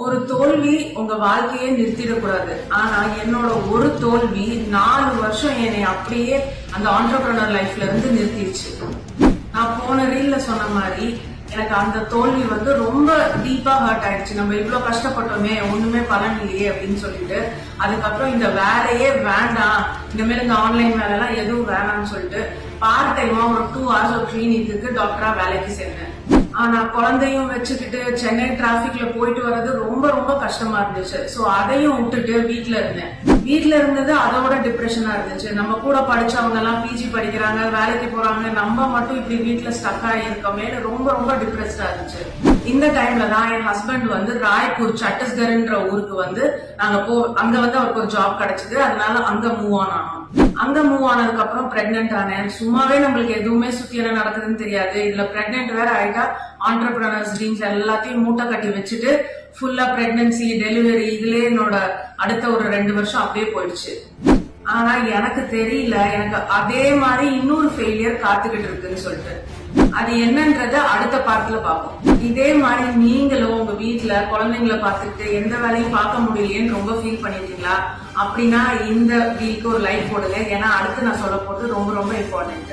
ஒரு தோல்வி உங்க வாழ்க்கையே நிறுத்திடக்கூடாது. ஆனா என்னோட ஒரு தோல்வி 4 வருஷம் என்னை அப்படியே அந்த ஆண்டர்பிரனர் லைஃப்ல இருந்து நிறுத்திடுச்சு. நான் போன ரீல்ல சொன்ன மாதிரி எனக்கு அந்த தோல்வி ரொம்ப டீப்பா ஹர்ட் ஆயிடுச்சு. நம்ம இவ்வளவு கஷ்டப்பட்டோமே, ஒண்ணுமே பலன் இல்லையே அப்படின்னு சொல்லிட்டு அதுக்கப்புறம் இந்த வேலையே வேண்டாம், இனிமேல் இந்த ஆன்லைன் வேலை எல்லாம் எதுவும் வேணாம்னு சொல்லிட்டு பார்ட் டைமா ஒரு 2 hours ஒரு கிளினிக்கு டாக்டரா வேலைக்கு சேர்ந்தேன். ஆனா குழந்தையும் வச்சுக்கிட்டு சென்னை டிராபிக்ல போயிட்டு வர்றது ரொம்ப ரொம்ப கஷ்டமா இருந்துச்சு. சோ அதையும் விட்டுட்டு வீட்டுல இருந்தேன். வீட்டுல இருந்தது அதோட டிப்ரெஷனா இருந்துச்சு. நம்ம கூட படிச்சவங்க எல்லாம் பிஜி படிக்கிறாங்க, வேலைக்கு போறாங்க, நம்ம மட்டும் இப்படி வீட்டுல ஸ்டக் ஆகியிருக்கோமே ரொம்ப ரொம்ப டிப்ரெஸ்டா இருந்துச்சு. இந்த டைம்ல தான் என் ஹஸ்பண்ட் ராய்ப்பூர் சத்தீஸ்கர்ன்ற ஊருக்கு நாங்க அங்க அவருக்கு ஒரு ஜாப் கிடைச்சது. அதனால அங்க மூவ் ஆனோம். அங்க மூவ் ஆனதுக்கு அப்புறம் பிரெக்னென்ட் ஆனேன். சும்மாவே நம்மளுக்கு எதுவுமே சுத்தி என்ன நடக்குதுன்னு தெரியாது. இதுல பிரெக்னென்ட் வேற ஆயிட்டா ஆண்டர்பிரனர்ஸ் ட்ரீம்ஸ் எல்லாத்தையும் மூட்டை கட்டி வச்சுட்டு ஃபுல்லா பிரெக்னன்சி டெலிவரி இதுலயே என்னோட அடுத்த ஒரு 2 வருஷம் அப்படியே போயிடுச்சு. ஆனா எனக்கு தெரியல, எனக்கு அதே மாதிரி இன்னொரு ஃபெயிலியர் காத்துக்கிட்டு இருக்குன்னு சொல்லிட்டு. அது என்னன்றத அடுத்த பார்ட்ல பார்ப்போம். இதே மாதிரி நீங்களும் உங்க வீட்டுல குழந்தைங்களை பார்த்துட்டு எந்த வேலையும் பார்க்க முடியலையேன்னு ரொம்ப ஃபீல் பண்ணிட்டீங்களா? அப்படின்னா இந்த வீக்கு ஒரு லைக் போடுங்க. ஏன்னா அடுத்து நான் சொல்ல போறது ரொம்ப ரொம்ப இம்பார்ட்டன்ட்.